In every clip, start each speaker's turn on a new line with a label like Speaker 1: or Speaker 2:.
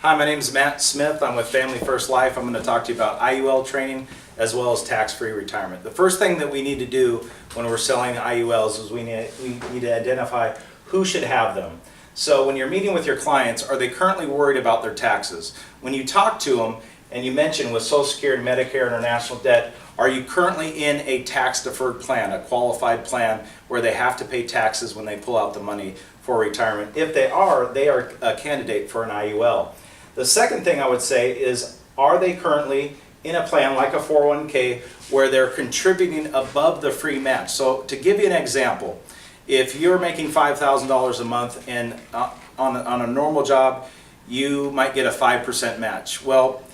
Speaker 1: Hi, my name is Matt Smith. I'm with Family First Life. I'm going to talk to you about IUL training as well as tax-free retirement. The first thing that we need to do when we're selling IULs is we need to identify who should have them. So when you're meeting with your clients, are they currently worried about their taxes? When you talk to them and you mention with Social Security, Medicare, International Debt, are you currently in a tax-deferred plan, a qualified plan where they have to pay taxes when they pull out the money for retirement? If they are a candidate for an IUL. The second thing I would say is, are they currently in a plan like a 401k where they're contributing above the free match? So to give you an example, if you're making $5,000 a month and on a normal job, you might get a 5% match. Well,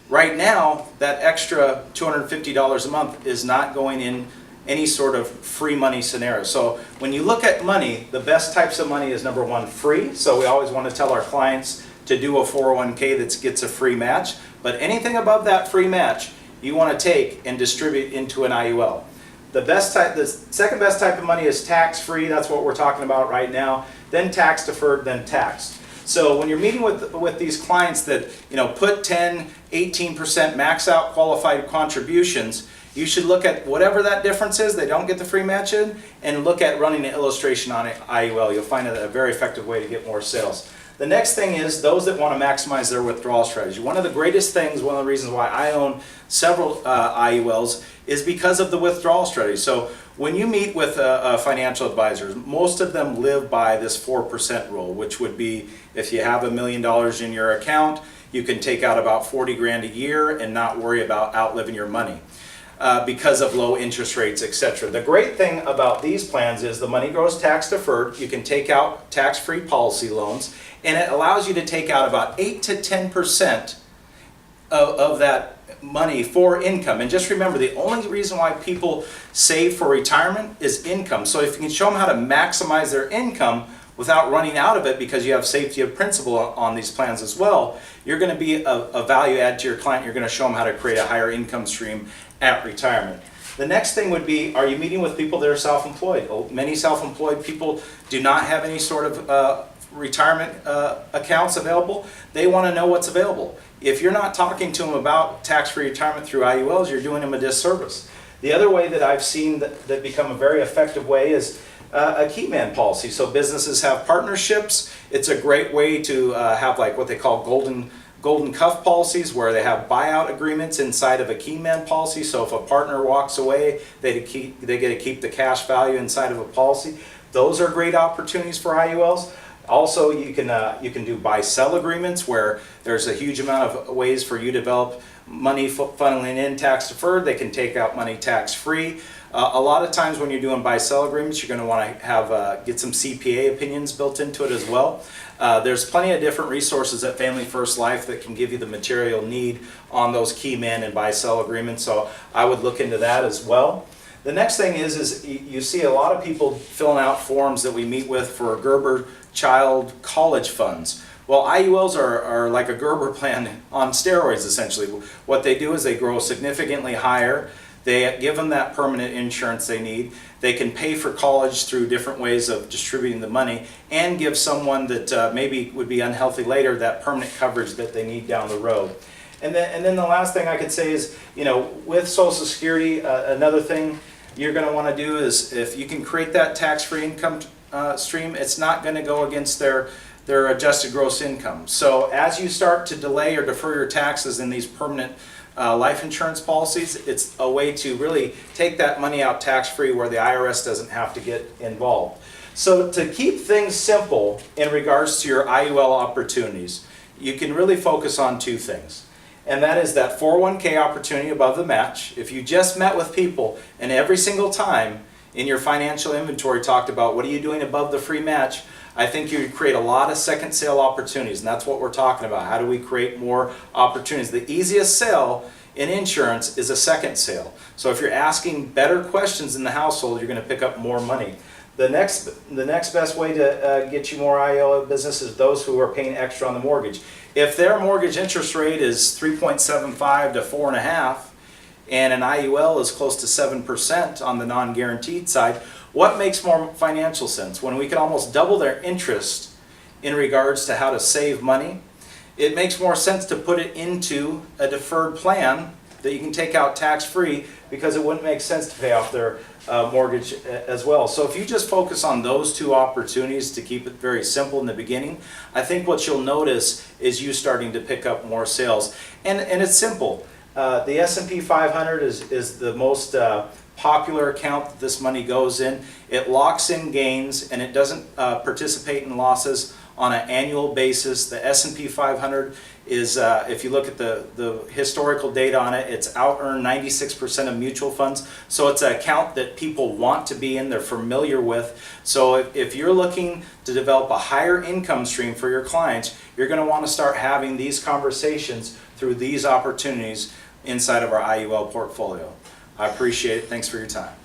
Speaker 1: right now, that extra $250 a month is not going in any sort of free money scenario. So when you look at money, the best types of money is number one, free. So we always want to tell our clients to do a 401k that gets a free match. But anything above that free match, you want to take and distribute into an IUL. The second best type of money is tax-free. That's what we're talking about right now. Then tax-deferred, then taxed. So when you're meeting with these clients that put 10, 18% max out qualified contributions, you should look at whatever that difference is, they don't get the free match in, and look at running an illustration on an IUL. You'll find it a very effective way to get more sales. The next thing is those that want to maximize their withdrawal strategy. One of the greatest things, one of the reasons why I own several IULs is because of the withdrawal strategy. So when you meet with financial advisors, most of them live by this 4% rule, which would be if you have $1 million in your account, you can take out about 40 grand a year and not worry about outliving your money. Because of low interest rates, etc. The great thing about these plans is the money grows tax deferred. You can take out tax-free policy loans, and it allows you to take out about 8 to 10% of that money for income. And just remember, the only reason why people save for retirement is income. So if you can show them how to maximize their income without running out of it, because you have safety of principal on these plans as well, you're going to be a value add to your client. You're going to show them how to create a higher income stream at retirement. The next thing would be, are you meeting with people that are self-employed? Many self-employed people do not have any sort of retirement accounts available. They want to know what's available. If you're not talking to them about tax-free retirement through IULs, you're doing them a disservice. The other way that I've seen that become a very effective way is a key man policy. So businesses have partnerships. It's a great way to have like what they call golden cuff policies, where they have buyout agreements inside of a key man policy. So if a partner walks away, they get to keep the cash value inside of a policy. Those are great opportunities for IULs. Also, you can do buy-sell agreements, where there's a huge amount of ways for you to develop money funneling in tax-deferred. They can take out money tax-free. A lot of times when you're doing buy-sell agreements, you're going to want to have get some CPA opinions built into it as well. There's plenty of different resources at Family First Life that can give you the material need on those key man and buy-sell agreements, so I would look into that as well. The next thing is you see a lot of people filling out forms that we meet with for Gerber child college funds. Well, IULs are like a Gerber plan on steroids, essentially. What they do is they grow significantly higher. They give them that permanent insurance they need. They can pay for college through different ways of distributing the money, and give someone that maybe would be unhealthy later that permanent coverage that they need down the road. And then the last thing I could say is, with Social Security, another thing you're going to want to do is, if you can create that tax-free income stream, it's not going to go against their adjusted gross income. So as you start to delay or defer your taxes in these permanent life insurance policies, it's a way to really take that money out tax-free, where the IRS doesn't have to get involved. So to keep things simple in regards to your IUL opportunities, you can really focus on two things. And that is that 401k opportunity above the match. If you just met with people and every single time in your financial inventory talked about what are you doing above the free match, I think you would create a lot of second sale opportunities, and that's what we're talking about. How do we create more opportunities? The easiest sale in insurance is a second sale. So if you're asking better questions in the household, you're going to pick up more money. The next best way to get you more IUL business is those who are paying extra on the mortgage. If their mortgage interest rate is 3.75 to 4.5, and an IUL is close to 7% on the non-guaranteed side, what makes more financial sense? When we can almost double their interest in regards to how to save money it makes more sense to put it into a deferred plan that you can take out tax-free, because it wouldn't make sense to pay off their mortgage as well. So if you just focus on those two opportunities to keep it very simple in the beginning, I think what you'll notice is you starting to pick up more sales. And it's simple. The S&P 500 is the most popular account that this money goes in. It locks in gains and it doesn't participate in losses on an annual basis. The S&P 500 is, if you look at the historical data on it, it's out-earned 96% of mutual funds. So it's an account that people want to be in, they're familiar with. So if you're looking to develop a higher income stream for your clients, you're going to want to start having these conversations through these opportunities inside of our IUL portfolio. I appreciate it. Thanks for your time.